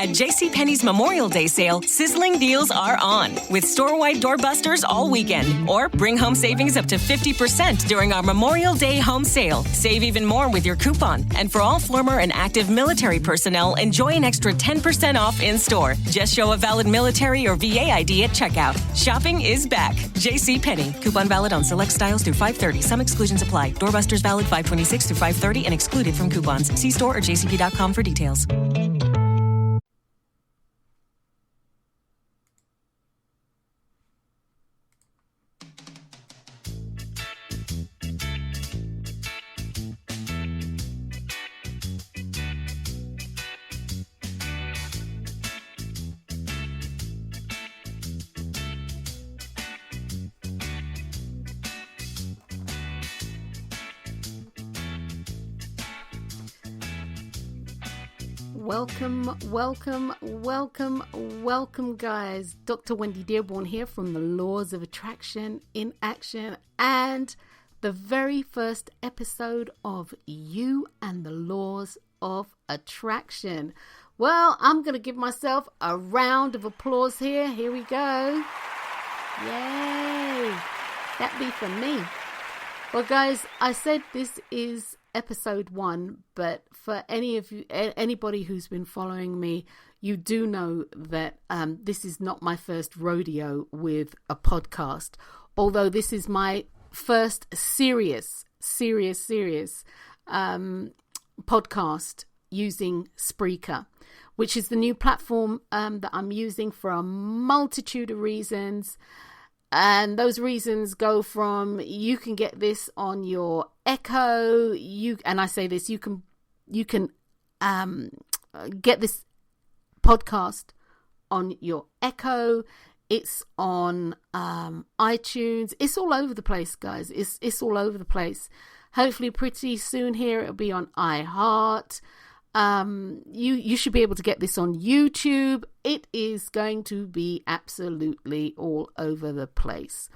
At JCPenney's Memorial Day sale, sizzling deals are on, with store-wide doorbusters all weekend. Or bring home savings up to 50% during our Memorial Day home sale. Save even more with your coupon. And for all former and active military personnel, enjoy an extra 10% off in-store. Just show a valid military or VA ID at checkout. Shopping is back. JCPenney. Coupon valid on select styles through 5/30. Some exclusions apply. Doorbusters valid 5/26 through 5/30 and excluded from coupons. See store or jcp.com for details. Welcome, guys. Dr. Drwendydearborne here from the Laws of Attraction in Action, and the very first episode of You and the Laws of Attraction. Well, I'm going to give myself a round of applause here. Here we go. Yay. That be for me. Well, guys, I said this is episode 1, but for anybody who's been following me, you do know that this is not my first rodeo with a podcast, although this is my first serious podcast using Spreaker, which is the new platform that I'm using for a multitude of reasons. And those reasons go from, you can get this on your Echo, you can get this podcast on your Echo. It's on iTunes. It's all over the place, guys. It's all over the place. Hopefully pretty soon here it'll be on iHeart. You should be able to get this on YouTube. It is going to be absolutely all over the place.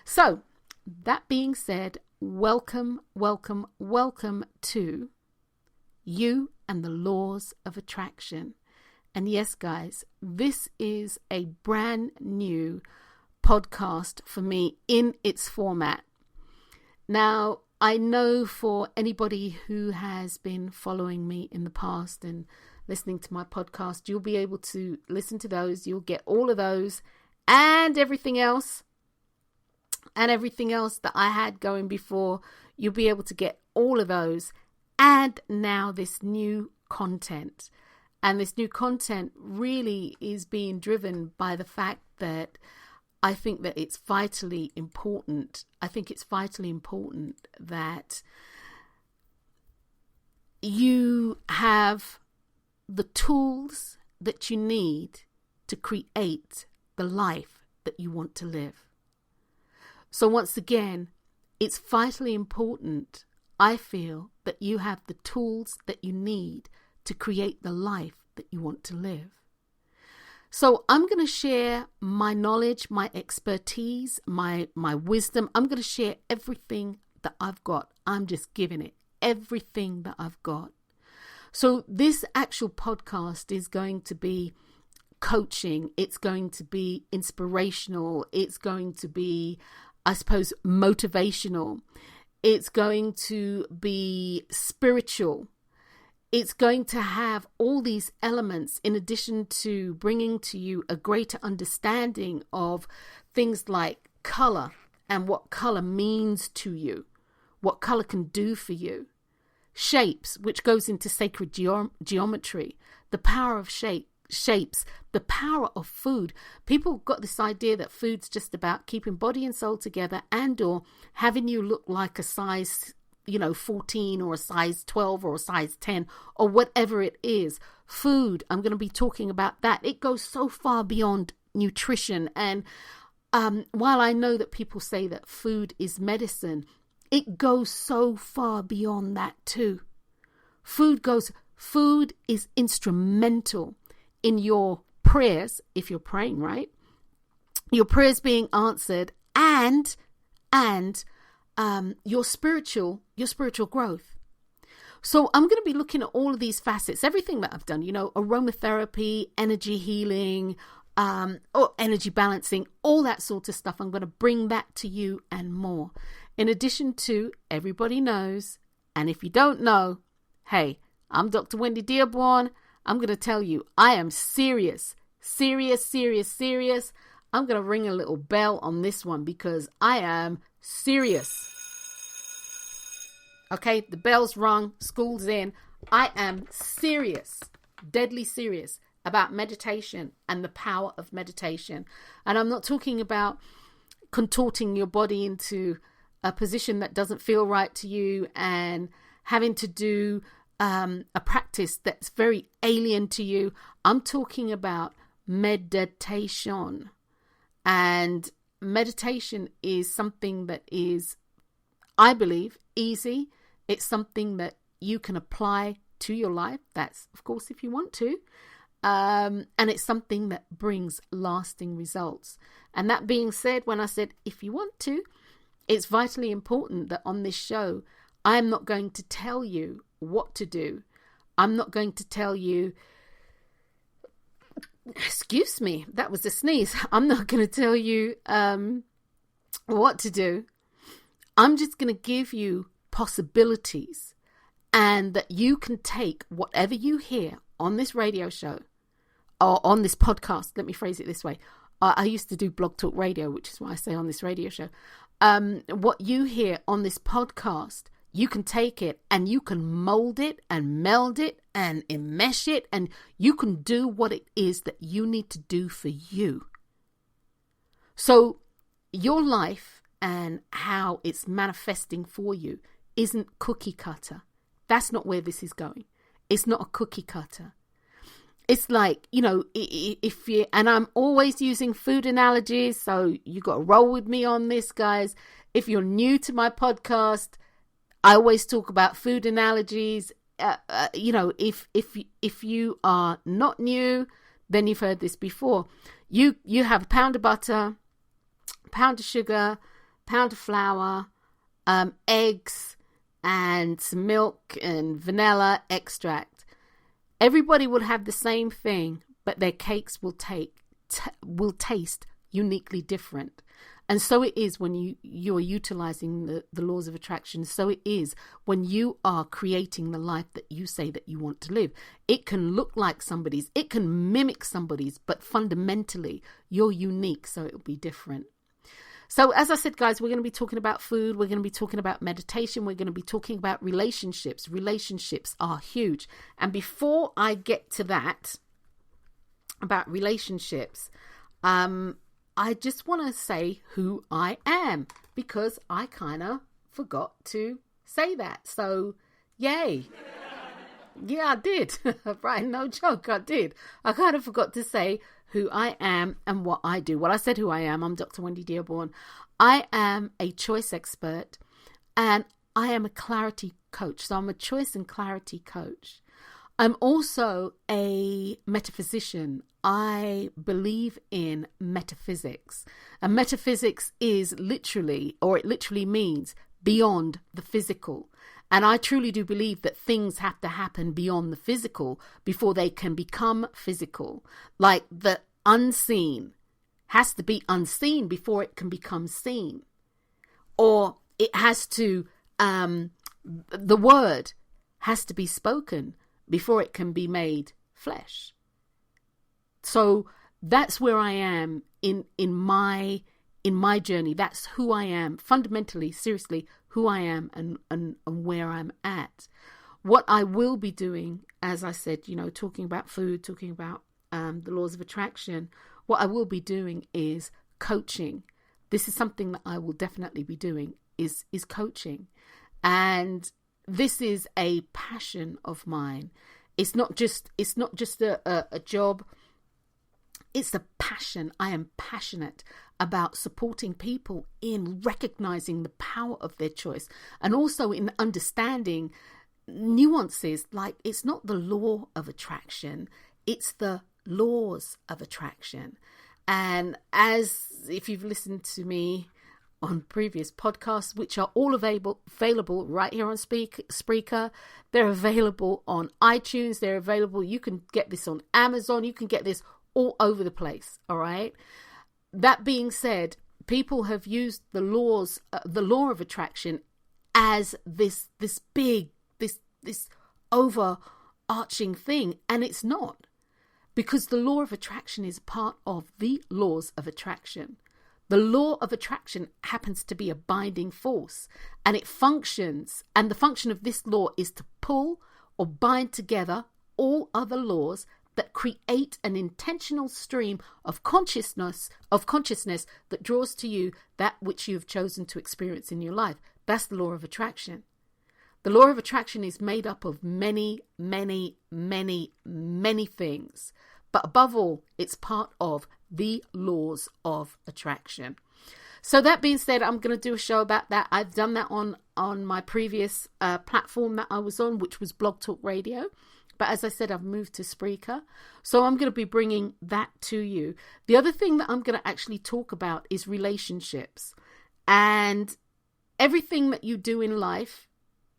So, that being said, welcome to You and the Laws of Attraction. And yes, guys, this is a brand new podcast for me in its format. Now, I know for anybody who has been following me in the past and listening to my podcast, you'll be able to listen to those. You'll get all of those and everything else that I had going before. You'll be able to get all of those. And now this new content. And this new content really is being driven by the fact that I think that it's vitally important. I think it's vitally important that you have the tools that you need to create the life that you want to live. So once again, it's vitally important, I feel, that you have the tools that you need to create the life that you want to live. So I'm going to share my knowledge, my expertise, my wisdom. I'm going to share everything that I've got. I'm just giving it everything that I've got. So this actual podcast is going to be coaching. It's going to be inspirational. It's going to be, I suppose, motivational. It's going to be spiritual. It's going to have all these elements in addition to bringing to you a greater understanding of things like color and what color means to you, what color can do for you. Shapes, which goes into sacred geometry, the power of shapes, the power of food. People got this idea that food's just about keeping body and soul together and or having you look like a size 14 or a size 12 or a size 10 or whatever it is. Food, I'm going to be talking about that. It goes so far beyond nutrition. And while I know that people say that food is medicine, it goes so far beyond that too. Food is instrumental in your prayers, if you're praying, right? Your prayers being answered and your spiritual growth. So I'm going to be looking at all of these facets, everything that I've done, aromatherapy, energy healing, or energy balancing, all that sort of stuff. I'm going to bring that to you and more. In addition to, everybody knows, and if you don't know, hey, I'm Dr. Wendy Dearborne. I'm going to tell you, I am serious. I'm going to ring a little bell on this one because I am serious. Okay, the bell's rung, school's in. I am serious, deadly serious about meditation and the power of meditation. And I'm not talking about contorting your body into a position that doesn't feel right to you and having to do a practice that's very alien to you. I'm talking about meditation. And meditation is something that is, I believe, easy. It's something that you can apply to your life. That's, of course, if you want to. And it's something that brings lasting results. And that being said, when I said, if you want to, it's vitally important that on this show, I'm not going to tell you what to do. I'm not going to tell you, excuse me, that was a sneeze. I'm not going to tell you what to do. I'm just going to give you possibilities, and that you can take whatever you hear on this radio show or on this podcast. Let me phrase it this way. I used to do Blog Talk Radio, which is what I say on this radio show. What you hear on this podcast, you can take it and you can mold it and meld it and enmesh it, and you can do what it is that you need to do for you. So your life and how it's manifesting for you isn't cookie cutter. That's not where this is going. It's not a cookie cutter. It's like, if you, and I'm always using food analogies, so you got to roll with me on this, guys. If you're new to my podcast, I always talk about food analogies. If you are not new, then you've heard this before. You have a pound of butter, pound of sugar, pound of flour, eggs, and some milk and vanilla extract. Everybody will have the same thing, but their cakes will taste uniquely different. And so it is when you're utilizing the laws of attraction. So it is when you are creating the life that you say that you want to live. It can look like somebody's, it can mimic somebody's, but fundamentally you're unique, so it'll be different. So as I said, guys, we're going to be talking about food. We're going to be talking about meditation. We're going to be talking about relationships. Relationships are huge. And before I get to that, about relationships, I just want to say who I am, because I kind of forgot to say that. So, yay. Yeah, I did. Right, no joke, I did. I kind of forgot to say who I am and what I do. Well, I said who I am. I'm Dr. Wendy Dearborne. I am a choice expert and I am a clarity coach. So I'm a choice and clarity coach. I'm also a metaphysician. I believe in metaphysics. And metaphysics is literally means beyond the physical. And I truly do believe that things have to happen beyond the physical before they can become physical. Like the unseen has to be unseen before it can become seen. Or it has to, the word has to be spoken before it can be made flesh. So that's where I am in my journey. That's who I am, fundamentally, seriously, who I am and where I'm at. What I will be doing, as I said, talking about food, talking about the laws of attraction, what I will be doing is coaching. This is something that I will definitely be doing is coaching. And this is a passion of mine. It's not just a job. It's a passion. I am passionate about supporting people in recognizing the power of their choice and also in understanding nuances. Like, it's not the law of attraction, it's the laws of attraction. And as if you've listened to me on previous podcasts, which are all available right here on Spreaker. They're available on iTunes. They're available. You can get this on Amazon. You can get this all over the place. All right. That being said, people have used the law of attraction as this big, this overarching thing, and it's not, because the law of attraction is part of the laws of attraction. The law of attraction happens to be a binding force, and it functions, and the function of this law is to pull or bind together all other laws that create an intentional stream of consciousness that draws to you that which you have chosen to experience in your life. That's the law of attraction. The law of attraction is made up of many, many, many, many things. But above all, it's part of the laws of attraction. So that being said, I'm going to do a show about that. I've done that on my previous platform that I was on, which was Blog Talk Radio. But as I said, I've moved to Spreaker. So I'm going to be bringing that to you. The other thing that I'm going to actually talk about is relationships. And everything that you do in life,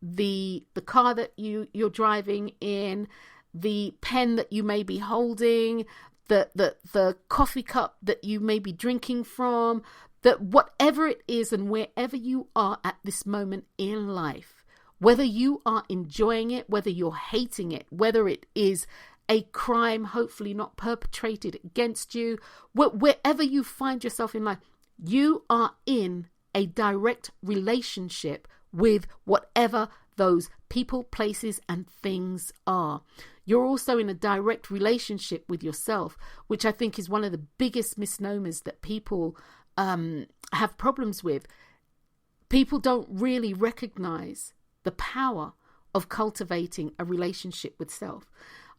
the car that you're driving in, the pen that you may be holding, the coffee cup that you may be drinking from, that whatever it is and wherever you are at this moment in life, whether you are enjoying it, whether you're hating it, whether it is a crime hopefully not perpetrated against you, wherever you find yourself in life, you are in a direct relationship with whatever those people, places, and things are. You're also in a direct relationship with yourself, which I think is one of the biggest misnomers that people have problems with. People don't really recognize the power of cultivating a relationship with self.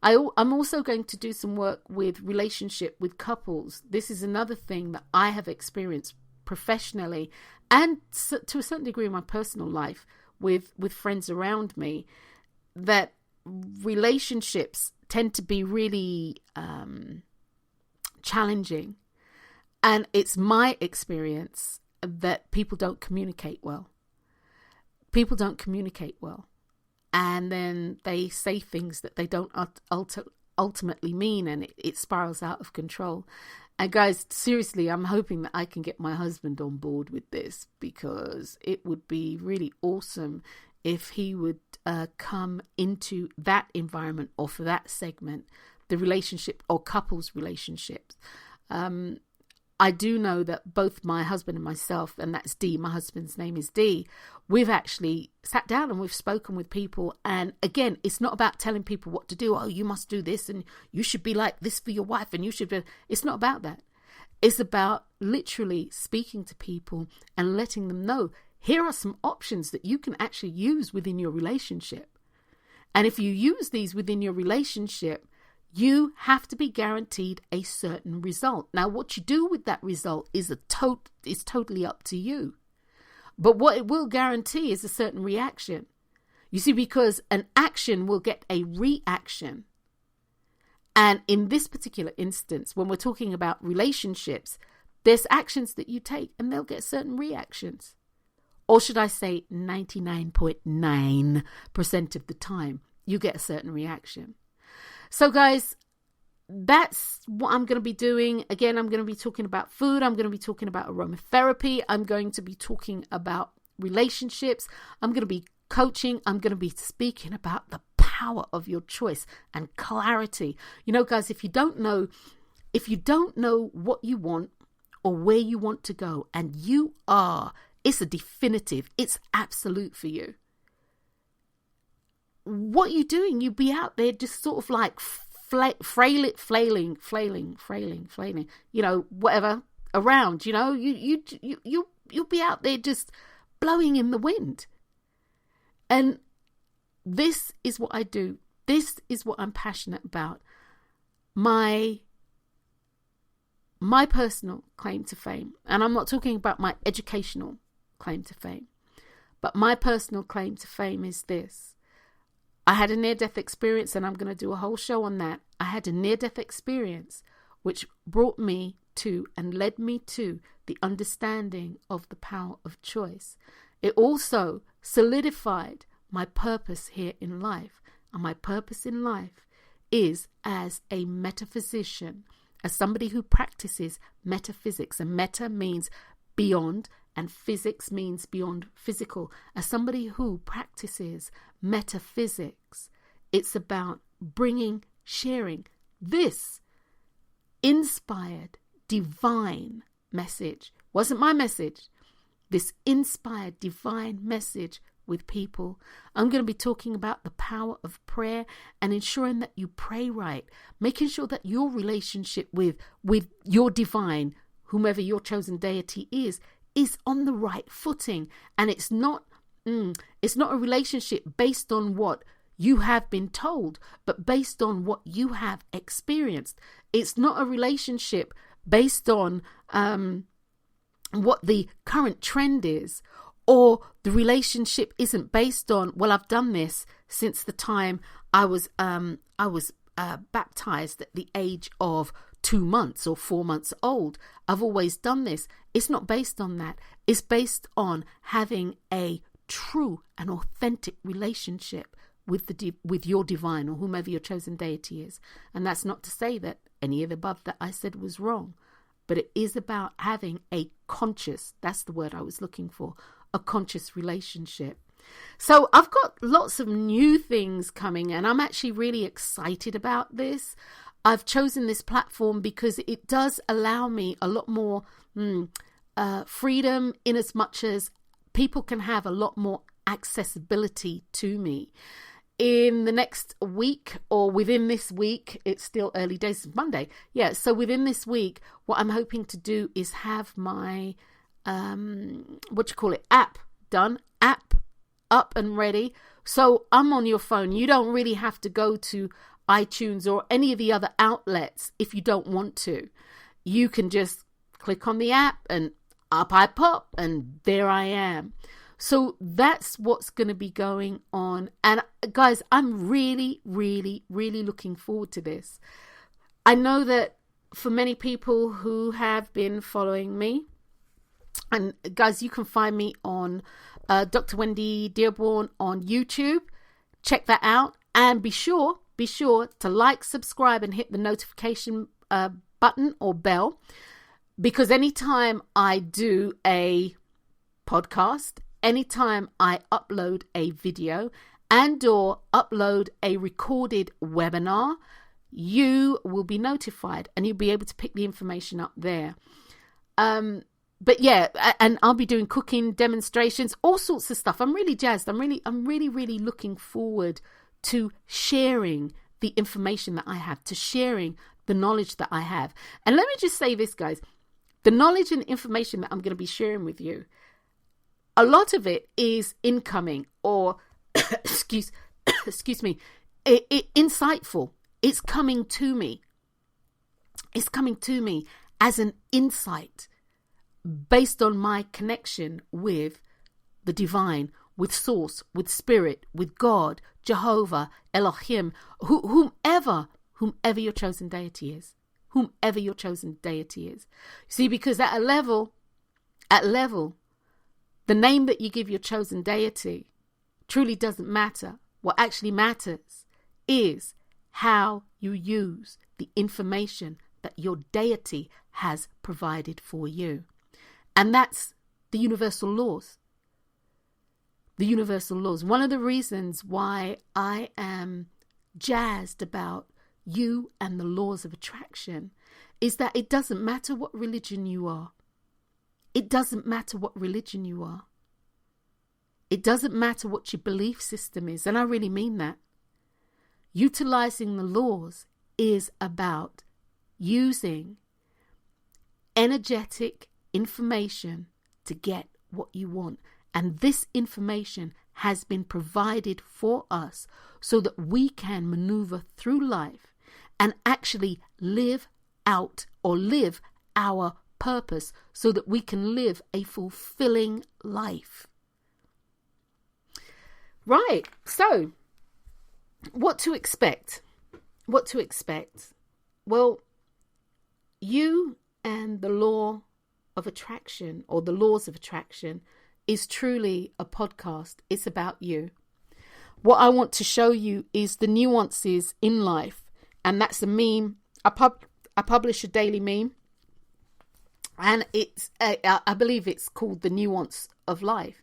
I'm also going to do some work with relationship with couples. This is another thing that I have experienced professionally and to a certain degree in my personal life with friends around me, that relationships tend to be really challenging. And it's my experience that people don't communicate well. People don't communicate well. And then they say things that they don't ultimately mean, and it spirals out of control. And guys, seriously, I'm hoping that I can get my husband on board with this, because it would be really awesome if he would come into that environment, or for that segment, the relationship or couples relationships. I do know that both my husband and myself, and that's D, my husband's name is D, we've actually sat down and we've spoken with people. And again, it's not about telling people what to do. Oh, you must do this and you should be like this for your wife and you should be. It's not about that. It's about literally speaking to people and letting them know, here are some options that you can actually use within your relationship. And if you use these within your relationship, you have to be guaranteed a certain result. Now, what you do with that result is totally up to you. But what it will guarantee is a certain reaction. You see, because an action will get a reaction. And in this particular instance, when we're talking about relationships, there's actions that you take and they'll get certain reactions. Or should I say 99.9% of the time, you get a certain reaction. So guys, that's what I'm going to be doing. Again, I'm going to be talking about food. I'm going to be talking about aromatherapy. I'm going to be talking about relationships. I'm going to be coaching. I'm going to be speaking about the power of your choice and clarity. You know, guys, if you don't know what you want or where you want to go, and it's a definitive, it's absolute for you. What are you doing? You'll be out there just sort of like flailing, you know, whatever around, you know, you'll be out there just blowing in the wind. And this is what I do. This is what I'm passionate about. My personal claim to fame, and I'm not talking about my educational claim to fame, but my personal claim to fame is this. I had a near-death experience, and I'm going to do a whole show on that. I had a near-death experience which brought me to and led me to the understanding of the power of choice. It also solidified my purpose here in life. And my purpose in life is as a metaphysician, as somebody who practices metaphysics. And meta means beyond, and physics means beyond physical. As somebody who practices metaphysics, it's about sharing this inspired, divine message. Wasn't my message. This inspired, divine message with people. I'm going to be talking about the power of prayer and ensuring that you pray right, making sure that your relationship with your divine, whomever your chosen deity is on the right footing. And it's not a relationship based on what you have been told, but based on what you have experienced. It's not a relationship based on what the current trend is, or the relationship isn't based on, well, I've done this since the time I was baptized at the age of 2 months or 4 months old. I've always done this. It's not based on that. It's based on having a true and authentic relationship with your divine, or whomever your chosen deity is. And that's not to say that any of the above that I said was wrong, but it is about having a conscious, that's the word I was looking for, a conscious relationship. So I've got lots of new things coming, and I'm actually really excited about this. I've chosen this platform because it does allow me a lot more freedom, in as much as people can have a lot more accessibility to me. In the next week, or within this week, it's still early days, it's Monday. Yeah, so within this week, what I'm hoping to do is have my, app done, app up and ready. So I'm on your phone. You don't really have to go to iTunes or any of the other outlets if you don't want to. You can just click on the app and up I pop, and there I am. So that's what's going to be going on. And guys, I'm really, really, really looking forward to this. I know that for many people who have been following me, and guys, you can find me on Dr. Drwendydearborne on YouTube. Check that out. And be sure to like, subscribe, and hit the notification button or bell. Because anytime I do a podcast, anytime I upload a video and or upload a recorded webinar, you will be notified and you'll be able to pick the information up there. But yeah, and I'll be doing cooking demonstrations, all sorts of stuff. I'm really jazzed. I'm really looking forward to sharing the information that I have, to sharing the knowledge that I have. And let me just say this, guys, the knowledge and information that I'm going to be sharing with you, a lot of it is incoming, or excuse me, insightful. It's coming to me. It's coming to me as an insight based on my connection with the divine, with source, with spirit, with God, Jehovah, Elohim, whomever your chosen deity is. Whomever your chosen deity is. See, because at a level, the name that you give your chosen deity truly doesn't matter. What actually matters is how you use the information that your deity has provided for you. And that's the universal laws. The universal laws. One of the reasons why I am jazzed about you and the laws of attraction is that it doesn't matter what religion you are. It doesn't matter what religion you are. It doesn't matter what your belief system is. And I really mean that. Utilizing the laws is about using energetic information to get what you want. And this information has been provided for us so that we can maneuver through life and actually live out or live our purpose so that we can live a fulfilling life. Right. So what to expect? What to expect? Well, you and the law of attraction, or the laws of attraction, is truly a podcast. It's about you. What I want to show you is the nuances in life. And that's a meme. I publish a daily meme. And it's, I believe it's called The Nuance of Life.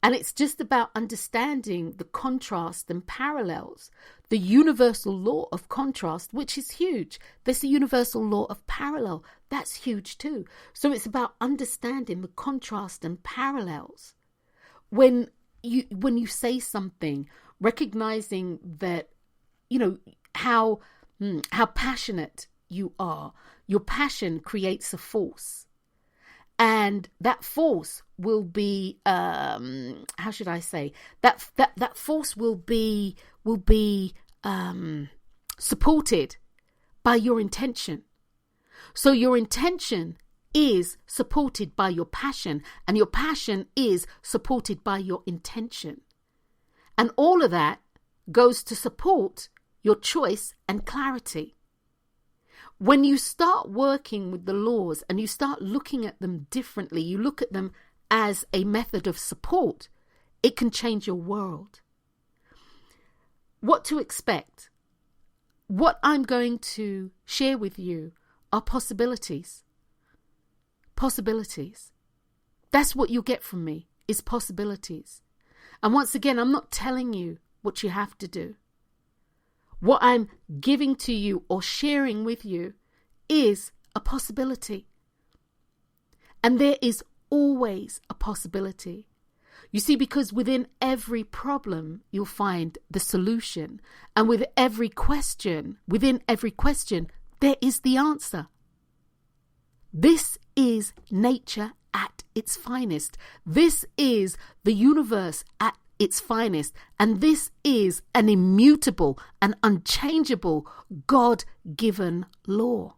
And it's just about understanding the contrast and parallels, the universal law of contrast, which is huge. There's the universal law of parallel. That's huge too. So it's about understanding the contrast and parallels. When you say something, recognizing that, you know, how passionate you are. Your passion creates a force. And that force will be, how should I say? That force will be supported by your intention. So your intention is supported by your passion, and your passion is supported by your intention. And all of that goes to support your choice and clarity. When you start working with the laws and you start looking at them differently, you look at them as a method of support, it can change your world. What to expect? What I'm going to share with you are possibilities. Possibilities. That's what you'll get from me, is possibilities. And once again, I'm not telling you what you have to do. What I'm giving to you or sharing with you is a possibility. And there is always a possibility. You see, because within every problem, you'll find the solution. And within every question, there is the answer. This is nature at its finest. This is the universe at its finest. And this is an immutable and unchangeable God-given law.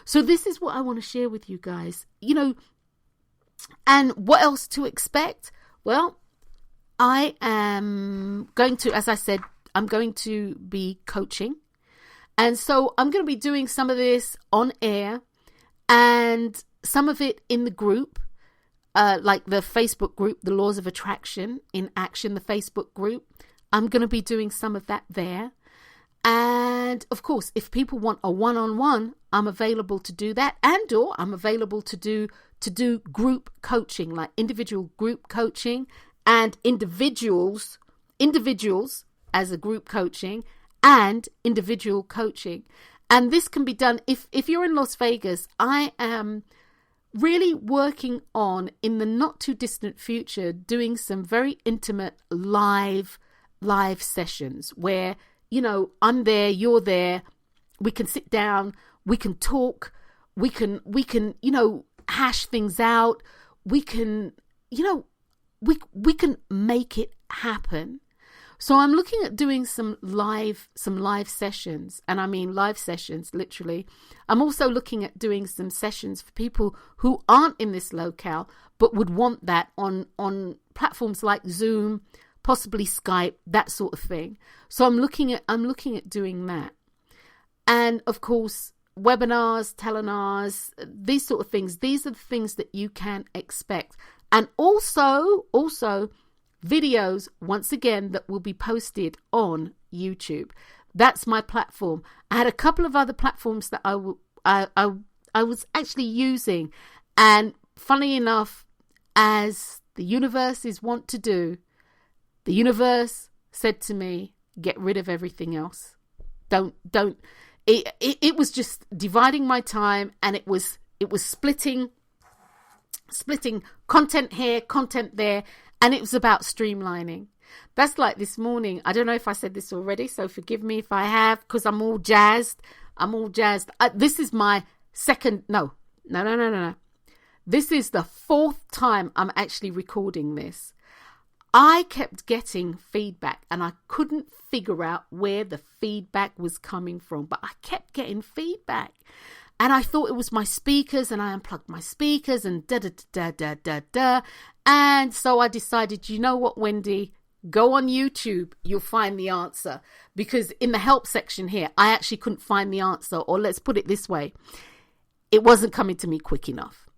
So this is what I want to share with you guys. You know, and what else to expect? Well, I am going to, as I said, I'm going to be coaching. And so I'm going to be doing some of this on air and some of it in the group. Like the Facebook group, The Laws of Attraction in Action, the Facebook group. I'm going to be doing some of that there. And of course, if people want a one-on-one, I'm available to do that. And or I'm available to do group coaching, like individual group coaching and individuals as a group coaching and individual coaching. And this can be done if you're in Las Vegas. I am really working on, in the not too distant future, doing some very intimate live sessions where, you know, I'm there, you're there, we can sit down, we can talk, we can, you know, hash things out, we can, you know, we can make it happen. So I'm looking at doing some live sessions, and I mean live sessions, literally. I'm also looking at doing some sessions for people who aren't in this locale, but would want that on platforms like Zoom, possibly Skype, that sort of thing. So I'm looking at doing that. And of course, webinars, telenars, these sort of things. These are the things that you can expect. And also videos, once again, that will be posted on YouTube. That's my platform. I had a couple of other platforms that I was actually using. And funny enough, as the universe is wont to do, the universe said to me, get rid of everything else. Don't. It was just dividing my time, and it was splitting content here, content there. And it was about streamlining. That's like this morning. I don't know if I said this already, so forgive me if I have, because I'm all jazzed. This is my second. No. This is the fourth time I'm actually recording this. I kept getting feedback and I couldn't figure out where the feedback was coming from, but I kept getting feedback. And I thought it was my speakers, and I unplugged my speakers and da. And so I decided, you know what, Wendy, go on YouTube, you'll find the answer. Because in the help section here, I actually couldn't find the answer. Or let's put it this way, it wasn't coming to me quick enough.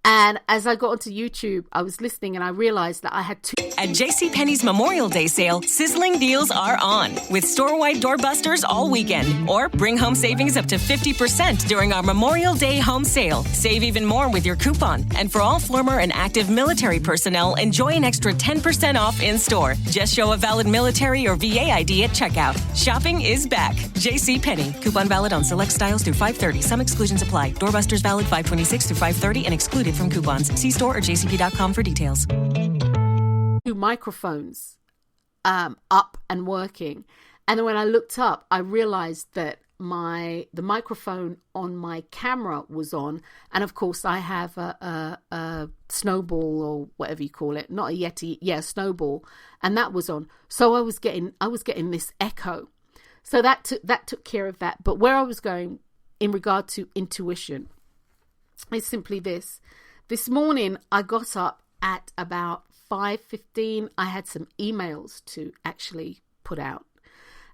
And as I got onto YouTube, I was listening and I realized that I had two. At JCPenney's Memorial Day sale, sizzling deals are on with store-wide doorbusters all weekend. Or bring home savings up to 50% during our Memorial Day home sale. Save even more with your coupon. And for all former and active military personnel, enjoy an extra 10% off in-store. Just show a valid military or VA ID at checkout. Shopping is back. JCPenney. Coupon valid on select styles through 5/30. Some exclusions apply. Doorbusters valid 5/26 through 5/30 and excluded from coupons. See store or jcp.com for details. Two microphones up and working, and then when I looked up, I realized that the microphone on my camera was on, and of course I have a snowball or whatever you call it, not a Yeti, a snowball, and that was on. So I was getting this echo. So that took care of that. But where I was going in regard to intuition is simply this. This morning, I got up at about 5:15. I had some emails to actually put out.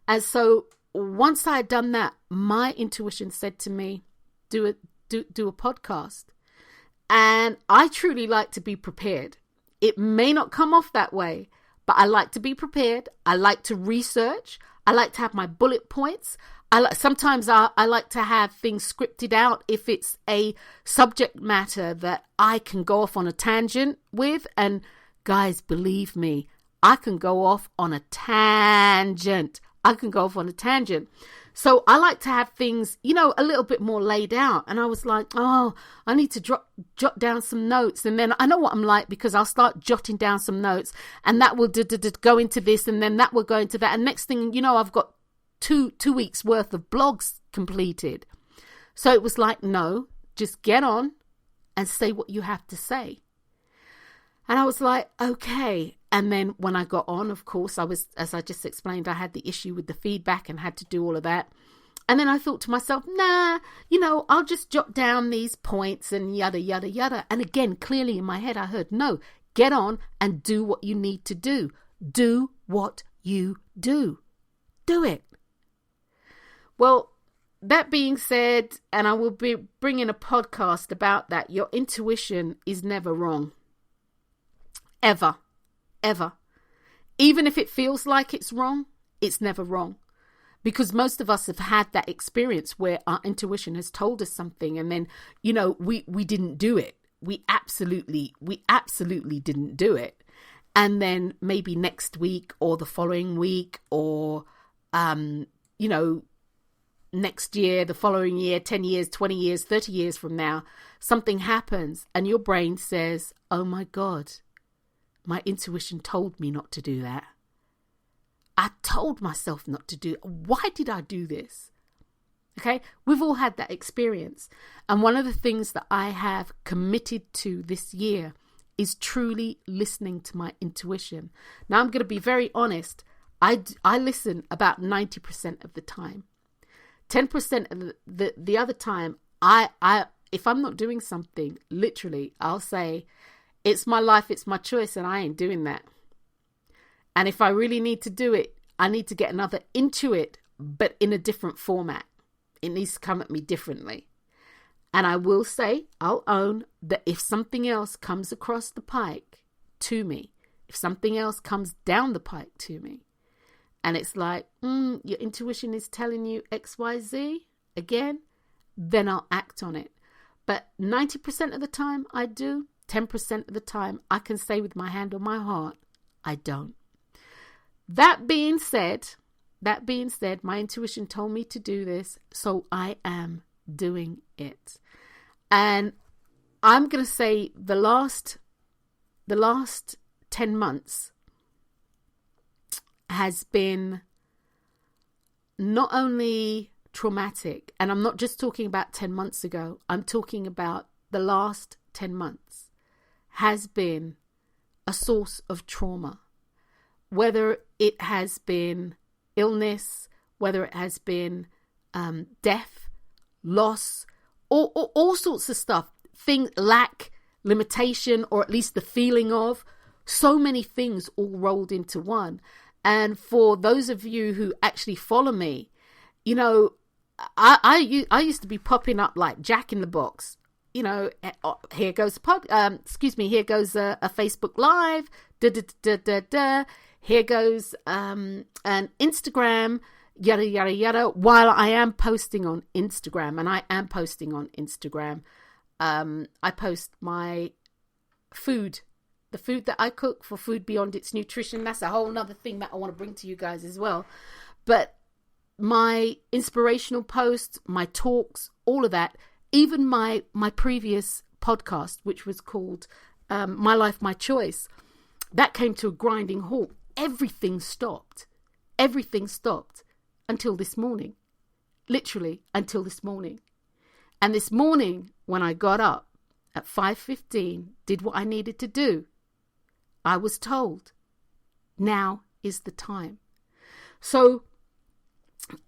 And so once I had done that, my intuition said to me, do a podcast. And I truly like to be prepared. It may not come off that way, but I like to be prepared. I like to research. I like to have my bullet points. Sometimes I like to have things scripted out if it's a subject matter that I can go off on a tangent with. And guys, believe me, I can go off on a tangent. So I like to have things, a little bit more laid out. And I was like, I need to jot down some notes. And then I know what I'm like, because I'll start jotting down some notes, and that will go into this, and then that will go into that. And next thing you know, I've got two weeks worth of blogs completed. So it was like, no, just get on and say what you have to say. And I was like, okay. And then when I got on, of course, as I just explained, I had the issue with the feedback and had to do all of that. And then I thought to myself, I'll just jot down these points and yada, yada, yada. And again, clearly in my head, I heard, no, get on and do what you need to do. Do what you do. Do it. Well, that being said, and I will be bringing a podcast about that, your intuition is never wrong. Ever. Ever. Even if it feels like it's wrong, it's never wrong. Because most of us have had that experience where our intuition has told us something, and then, we didn't do it. We absolutely didn't do it. And then maybe next week or the following week or, next year, the following year, 10 years, 20 years, 30 years from now, something happens and your brain says, oh my God, my intuition told me not to do that. I told myself not to do it. Why did I do this? Okay, we've all had that experience. And one of the things that I have committed to this year is truly listening to my intuition. Now, I'm going to be very honest. I listen about 90% of the time. 10% of the other time, I if I'm not doing something, literally, I'll say, it's my life, it's my choice, and I ain't doing that. And if I really need to do it, I need to get another Intuit, but in a different format. It needs to come at me differently. And I will say, I'll own that if something else comes across the pike to me, if something else comes down the pike to me, and it's like, your intuition is telling you X, Y, Z again, then I'll act on it. But 90% of the time I do, 10% of the time I can say with my hand on my heart, I don't. That being said, my intuition told me to do this, so I am doing it. And I'm going to say the last 10 months has been not only traumatic, and I'm not just talking about 10 months ago, I'm talking about the last 10 months has been a source of trauma. Whether it has been illness, whether it has been death, loss, or all sorts of stuff, lack, limitation, or at least the feeling of, so many things all rolled into one. And for those of you who actually follow me, I used to be popping up like Jack in the Box, here goes here goes a Facebook Live, here goes an Instagram, yada, yada, yada, while I am posting on Instagram. And I am posting on Instagram. I post my food, the food that I cook for Food Beyond Its Nutrition. That's a whole nother thing that I want to bring to you guys as well. But my inspirational posts, my talks, all of that, even my previous podcast, which was called My Life, My Choice, that came to a grinding halt. Everything stopped. Everything stopped until this morning. Literally until this morning. And this morning, when I got up at 5:15, did what I needed to do, I was told, now is the time. So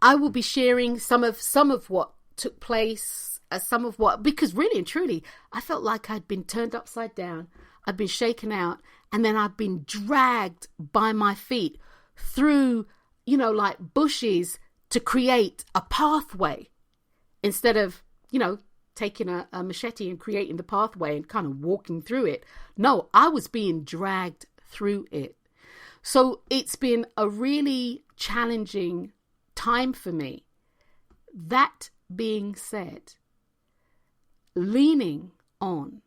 I will be sharing some of what took place, because really and truly, I felt like I'd been turned upside down. I'd been shaken out, and then I'd been dragged by my feet through, like bushes to create a pathway instead of, taking a machete and creating the pathway and kind of walking through it. No, I was being dragged through it. So it's been a really challenging time for me. That being said, leaning on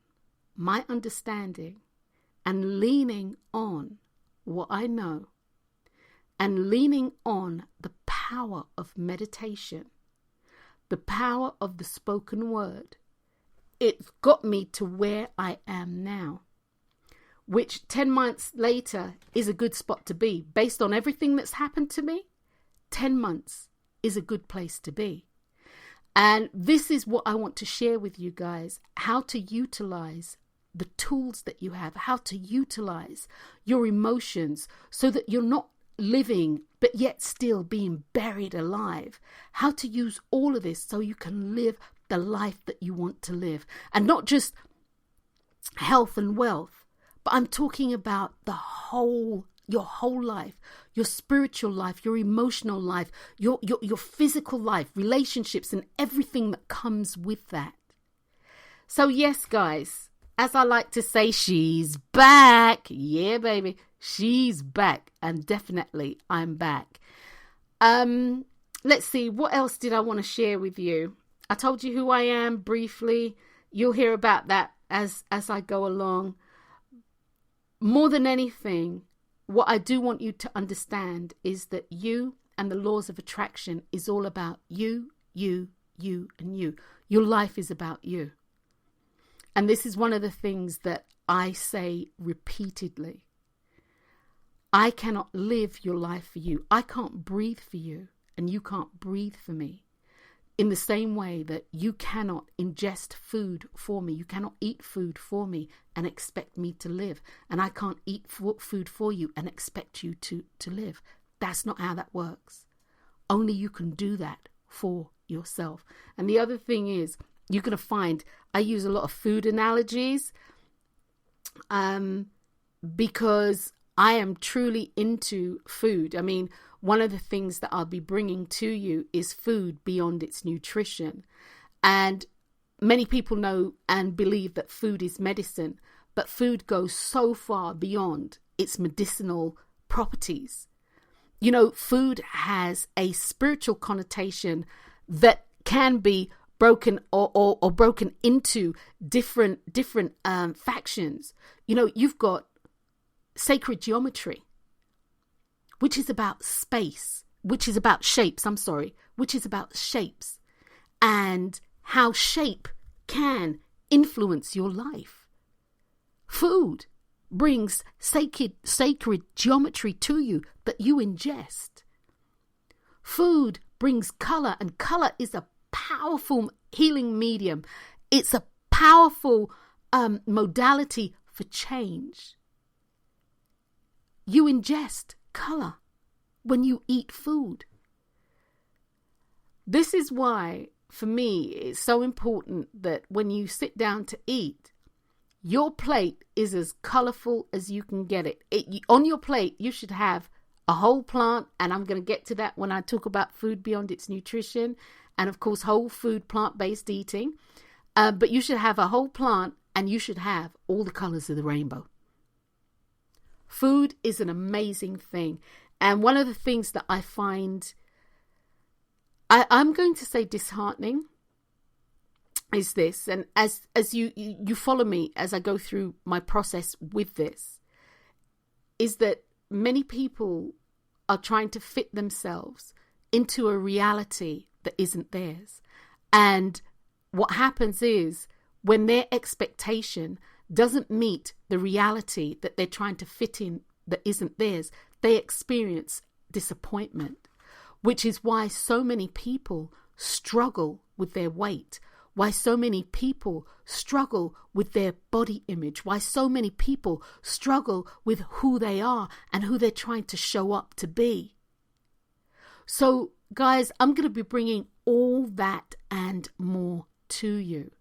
my understanding and leaning on what I know and leaning on the power of meditation, the power of the spoken word, it's got me to where I am now, which 10 months later is a good spot to be. Based on everything that's happened to me, 10 months is a good place to be. And this is what I want to share with you guys, how to utilize the tools that you have, how to utilize your emotions so that you're not living but yet still being buried alive, how to use all of this so you can live the life that you want to live. And not just health and wealth, but I'm talking about your whole life, your spiritual life, your emotional life, your physical life, relationships, and everything that comes with that. So yes, guys, as I like to say, she's back. Yeah, baby, she's back. And definitely I'm back. Let's see, what else did I want to share with you? I told you who I am briefly. You'll hear about that as I go along. More than anything, what I do want you to understand is that you and the laws of attraction is all about you, and you. Your life is about you. And this is one of the things that I say repeatedly. I cannot live your life for you. I can't breathe for you, and you can't breathe for me. In the same way that you cannot ingest food for me, you cannot eat food for me and expect me to live. And I can't eat food for you and expect you to live. That's not how that works. Only you can do that for yourself. And the other thing is, you're going to find I use a lot of food analogies because I am truly into food. I mean, one of the things that I'll be bringing to you is Food Beyond Its Nutrition. And many people know and believe that food is medicine, but food goes so far beyond its medicinal properties. Food has a spiritual connotation that can be broken or broken into different factions. You've got sacred geometry, which is about space, which is about shapes, and how shape can influence your life. Food brings sacred geometry to you that you ingest. Food brings color, and color is a powerful healing medium. It's a powerful modality for change. You ingest color when you eat food. This is why, for me, it's so important that when you sit down to eat, your plate is as colorful as you can get it. On your plate, you should have a whole plant, and I'm going to get to that when I talk about Food Beyond Its Nutrition, and of course, whole food, plant-based eating. But you should have a whole plant, and you should have all the colors of the rainbow. Food is an amazing thing. And one of the things that I find, I'm going to say disheartening, is this. And as you follow me as I go through my process with this, is that many people are trying to fit themselves into a reality that isn't theirs. And what happens is, when their expectation doesn't meet the reality that they're trying to fit in that isn't theirs, they experience disappointment, which is why so many people struggle with their weight, why so many people struggle with their body image, why so many people struggle with who they are and who they're trying to show up to be. So, guys, I'm going to be bringing all that and more to you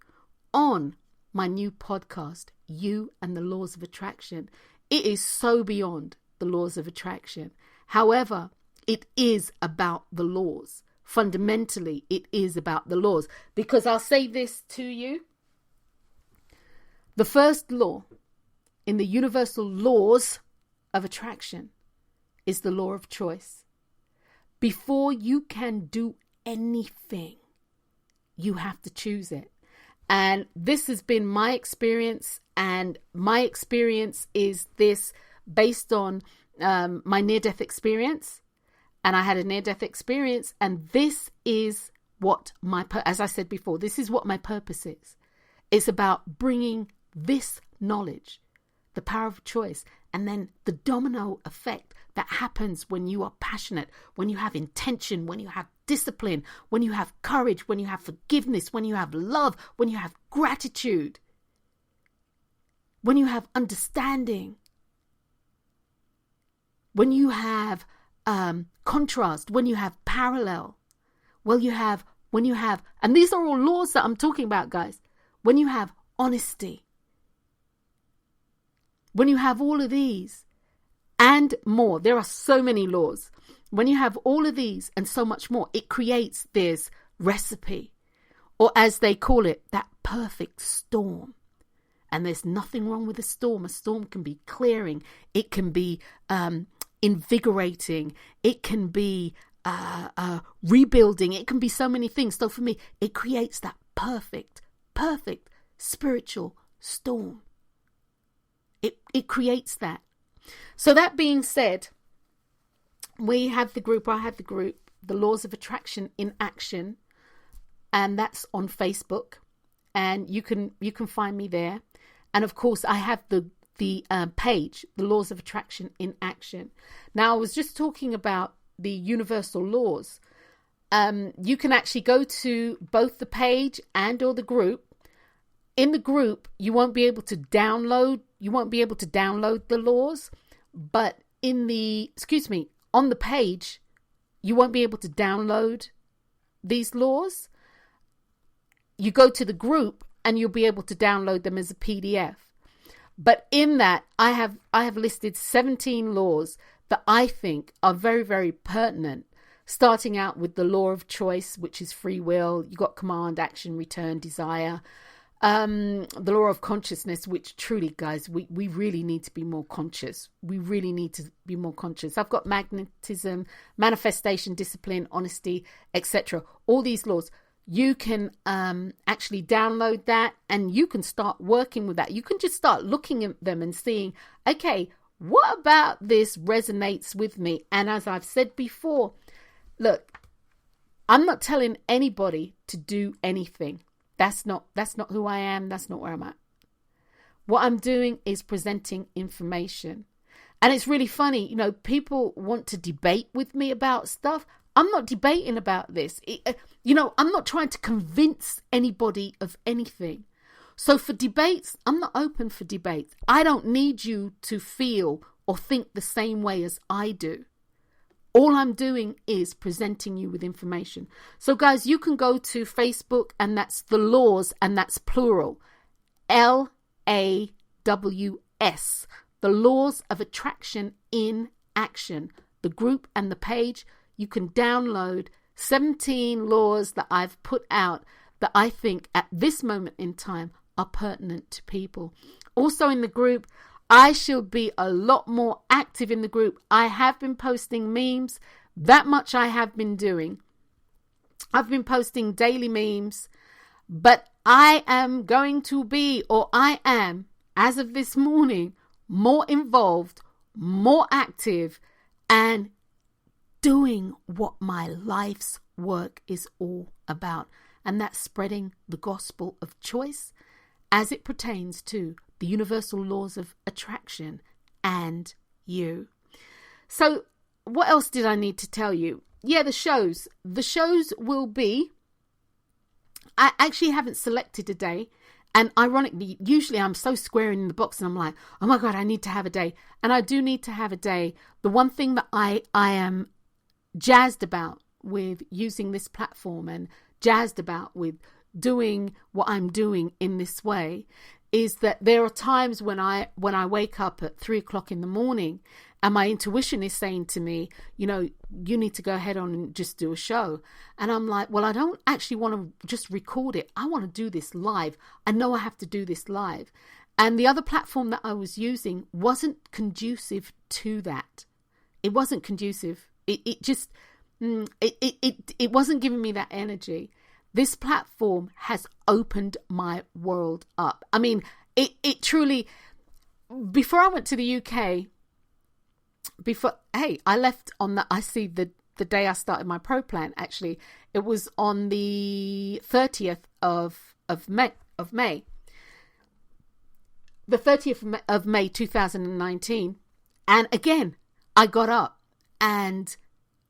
on my new podcast, You and the Laws of Attraction. It is so beyond the laws of attraction. However, it is about the laws. Fundamentally, it is about the laws. Because I'll say this to you. The first law in the universal laws of attraction is the law of choice. Before you can do anything, you have to choose it. And this has been my experience. And my experience is this based on my near-death experience. And I had a near-death experience. And this is what as I said before, this is what my purpose is. It's about bringing this knowledge, the power of choice, and then the domino effect that happens when you are passionate, when you have intention, when you have discipline, when you have courage, when you have forgiveness, when you have love, when you have gratitude, when you have understanding, when you have contrast, when you have parallel, when you have, and these are all laws that I'm talking about, guys, when you have honesty, when you have all of these and more, there are so many laws. When you have all of these and so much more, it creates this recipe, or as they call it, that perfect storm. And there's nothing wrong with a storm. A storm can be clearing. It can be invigorating. It can be rebuilding. It can be so many things. So for me, it creates that perfect spiritual storm. It creates that. So that being said, we have the group, I have the group, The Laws of Attraction in Action, and that's on Facebook, and you can find me there. And of course, I have the page, The Laws of Attraction in Action. Now, I was just talking about the universal laws. You can actually go to both the page and or the group. In the group, you won't be able to download the laws, but on the page, you won't be able to download these laws. You go to the group and you'll be able to download them as a PDF. But in that, I have listed 17 laws that I think are very, very pertinent, starting out with the law of choice, which is free will. You got command, action, return, desire. The law of consciousness, which truly, guys, we really need to be more conscious. We really need to be more conscious. I've got magnetism, manifestation, discipline, honesty, etc. All these laws. You can actually download that and you can start working with that. You can just start looking at them and seeing, okay, what about this resonates with me? And as I've said before, look, I'm not telling anybody to do anything. That's not who I am. That's not where I'm at. What I'm doing is presenting information. And it's really funny, people want to debate with me about stuff. I'm not debating about this. I'm not trying to convince anybody of anything. So for debates, I'm not open for debates. I don't need you to feel or think the same way as I do. All I'm doing is presenting you with information. So guys, you can go to Facebook, and that's The Laws, and that's plural. LAWS. The Laws of Attraction in Action. The group and the page. You can download 17 laws that I've put out that I think at this moment in time are pertinent to people. Also in the group, I shall be a lot more active in the group. I have been posting memes. That much I have been doing. I've been posting daily memes, but I am going to be, or I am, as of this morning, more involved, more active, and doing what my life's work is all about. And that's spreading the gospel of choice as it pertains to the universal laws of attraction and you. So what else did I need to tell you? Yeah, the shows. The shows will be, I actually haven't selected a day. And ironically, usually I'm so squaring in the box and I'm like, oh my God, I need to have a day. And I do need to have a day. The one thing that I am jazzed about with using this platform and jazzed about with doing what I'm doing in this way is that there are times when I wake up at 3:00 in the morning and my intuition is saying to me, you know, you need to go ahead on and just do a show. And I'm like, well, I don't actually want to just record it. I want to do this live. I know I have to do this live. And the other platform that I was using wasn't conducive to that. It wasn't conducive. It wasn't giving me that energy. This platform has opened my world up. I mean, it truly, before I went to the UK, I left on I see the day I started my pro plan, actually, it was on the 30th of May. The 30th of May 2019. And again, I got up and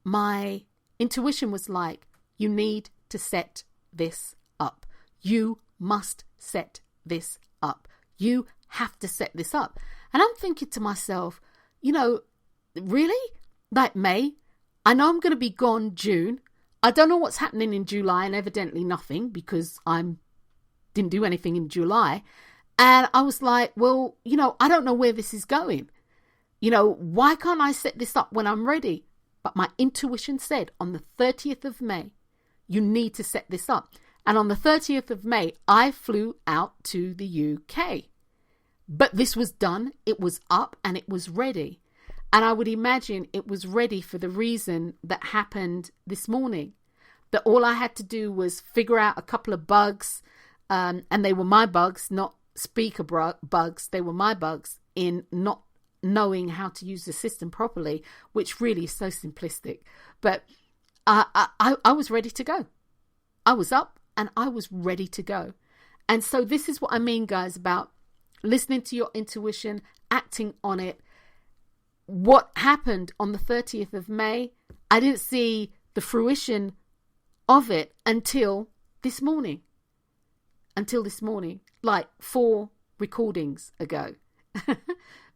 my intuition was like, you need to set this up. You must set this up. You have to set this up. And I'm thinking to myself, you know, really? Like May? I know I'm going to be gone June. I don't know what's happening in July, and evidently nothing because I didn't do anything in July. And I was like, well, you know, I don't know where this is going. You know, why can't I set this up when I'm ready? But my intuition said on the 30th of May, you need to set this up. And on the 30th of May, I flew out to the UK. But this was done. It was up and it was ready. And I would imagine it was ready for the reason that happened this morning. That all I had to do was figure out a couple of bugs. And they were my bugs, not speaker bugs. They were my bugs in not knowing how to use the system properly, which really is so simplistic. But I was ready to go. I was up and I was ready to go. And so this is what I mean, guys, about listening to your intuition, acting on it. What happened on the 30th of May, I didn't see the fruition of it until this morning. Like 4 recordings ago.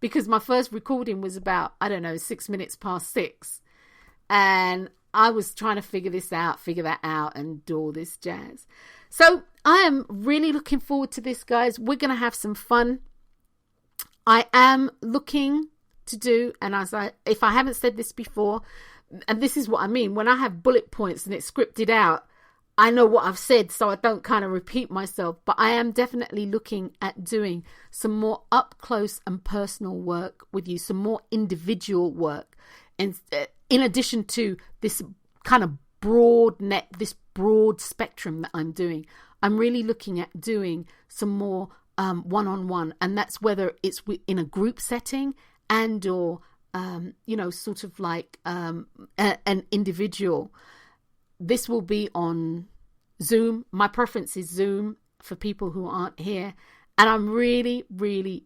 Because my first recording was about, 6 minutes past 6. And I was trying to figure that out and do all this jazz. So I am really looking forward to this, guys. We're going to have some fun. I am looking to do, and if I haven't said this before, and this is what I mean, when I have bullet points and it's scripted out, I know what I've said, so I don't kind of repeat myself, but I am definitely looking at doing some more up close and personal work with you, some more individual work. And in addition to this kind of broad net, this broad spectrum that I'm doing, I'm really looking at doing some more one-on-one, and that's whether it's in a group setting and or, sort of like an individual. This will be on Zoom. My preference is Zoom for people who aren't here. And I'm really, really,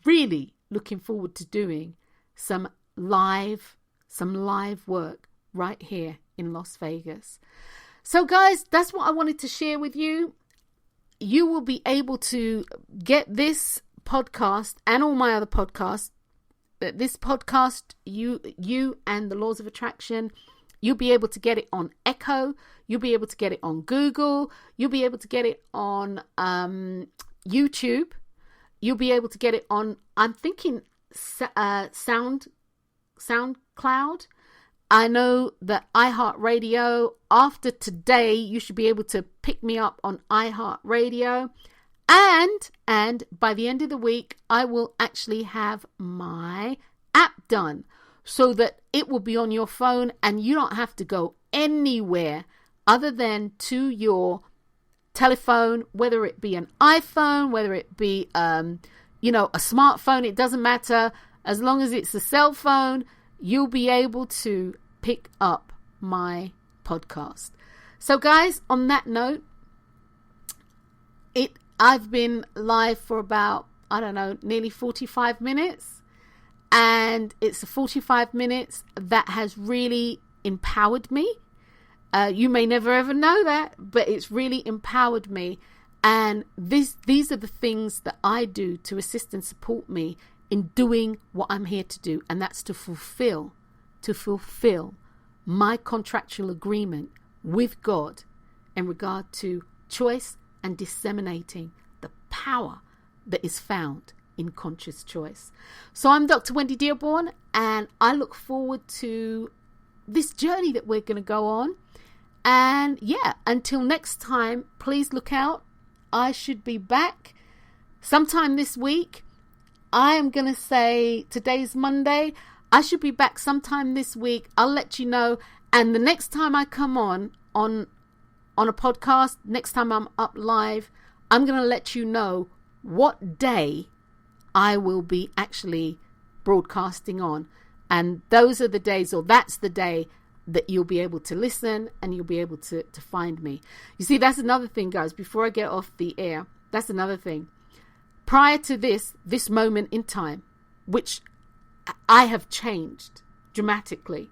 really looking forward to doing some live work right here in Las Vegas. So guys, that's what I wanted to share with you. You will be able to get this podcast and all my other podcasts. This podcast, you and the Laws of Attraction, you'll be able to get it on Echo. You'll be able to get it on Google. You'll be able to get it on YouTube. You'll be able to get it on, I'm thinking, SoundCloud. I know that iHeartRadio, after today, you should be able to pick me up on iHeartRadio. And by the end of the week, I will actually have my app done so that it will be on your phone and you don't have to go anywhere other than to your telephone, whether it be an iPhone, whether it be, a smartphone. It doesn't matter. As long as it's a cell phone, you'll be able to pick up my podcast. So guys, on that note, I've been live for about, nearly 45 minutes. And it's 45 minutes that has really empowered me. You may never ever know that, but it's really empowered me. And these are the things that I do to assist and support me in doing what I'm here to do. And that's to fulfill my contractual agreement with God in regard to choice and disseminating the power that is found in conscious choice. So I'm Dr. Wendy Dearborne, and I look forward to this journey that we're going to go on. And yeah, until next time, please look out. I should be back sometime this week. I am going to say today's Monday. I should be back sometime this week. I'll let you know. And the next time I come on a podcast, next time I'm up live, I'm going to let you know what day I will be actually broadcasting on. And those are the days, or that's the day that you'll be able to listen and you'll be able to find me. You see, that's another thing, guys, before I get off the air, that's another thing. Prior to this moment in time, which I have changed dramatically.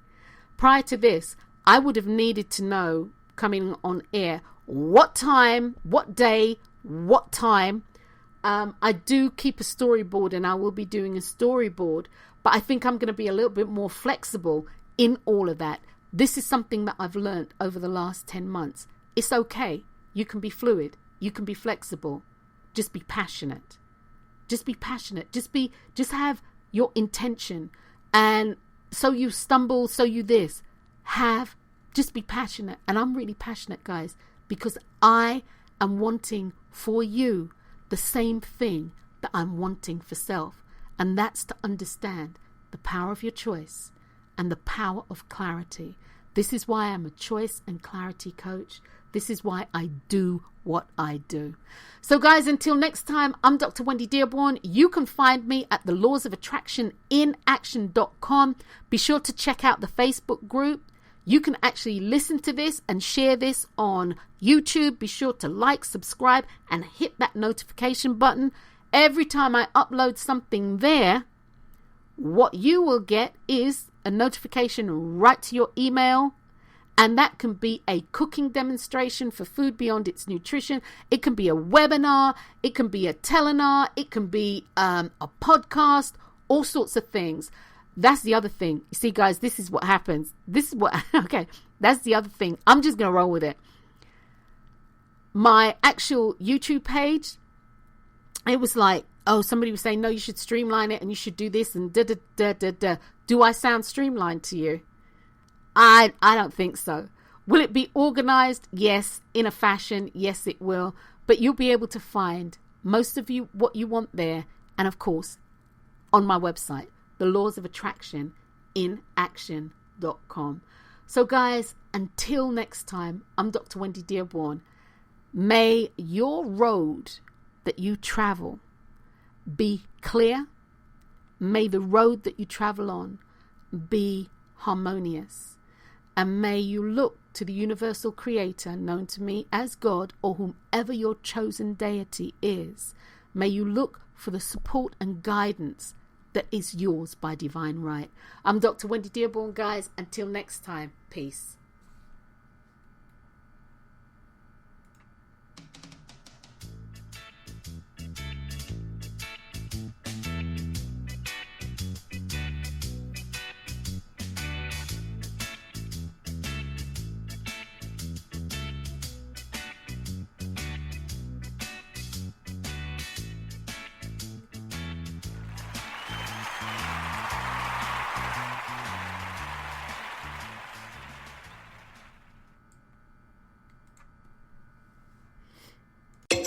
Prior to this, I would have needed to know, coming on air, what time, what day, what time. I do keep a storyboard, and I will be doing a storyboard, but I think I'm going to be a little bit more flexible in all of that. This is something that I've learned over the last 10 months. It's okay. You can be fluid. You can be flexible. Just be passionate. Just be passionate. Just have your intention. And so you stumble, so you this. Just be passionate. And I'm really passionate, guys, because I am wanting for you the same thing that I'm wanting for self. And that's to understand the power of your choice and the power of clarity. This is why I'm a choice and clarity coach. This is why I do what I do. So guys, until next time, I'm Dr. Wendy Dearborne. You can find me at the Laws of Attraction in Action.com. Be sure to check out the Facebook group. You can actually listen to this and share this on YouTube. Be sure to like, subscribe, and hit that notification button. Every time I upload something there, what you will get is a notification right to your email. And that can be a cooking demonstration for Food Beyond Its Nutrition. It can be a webinar. It can be a telenar. It can be a podcast, all sorts of things. That's the other thing. You see, guys, this is what happens. Okay, that's the other thing. I'm just going to roll with it. My actual YouTube page, it was like, somebody was saying, no, you should streamline it and you should do this and da-da-da-da-da. Do I sound streamlined to you? I don't think so. Will it be organized? Yes. In a fashion? Yes, it will. But you'll be able to find most of you what you want there. And of course, on my website, the Laws of Attraction in Action.com. So guys, until next time, I'm Dr. Wendy Dearborne. May your road that you travel be clear. May the road that you travel on be harmonious. And may you look to the universal creator, known to me as God, or whomever your chosen deity is. May you look for the support and guidance that is yours by divine right. I'm Dr. Wendy Dearborne, guys. Until next time, peace.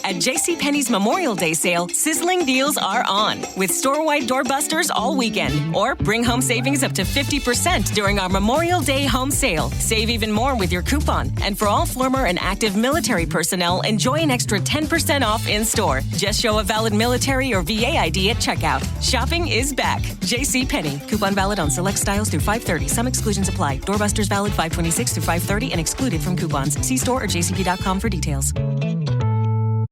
At JCPenney's Memorial Day sale, sizzling deals are on with store-wide doorbusters all weekend. Or bring home savings up to 50% during our Memorial Day home sale. Save even more with your coupon. And for all former and active military personnel, enjoy an extra 10% off in-store. Just show a valid military or VA ID at checkout. Shopping is back. JCPenney. Coupon valid on select styles through 5/30. Some exclusions apply. Doorbusters valid 5/26 through 5/30 and excluded from coupons. See store or jcp.com for details.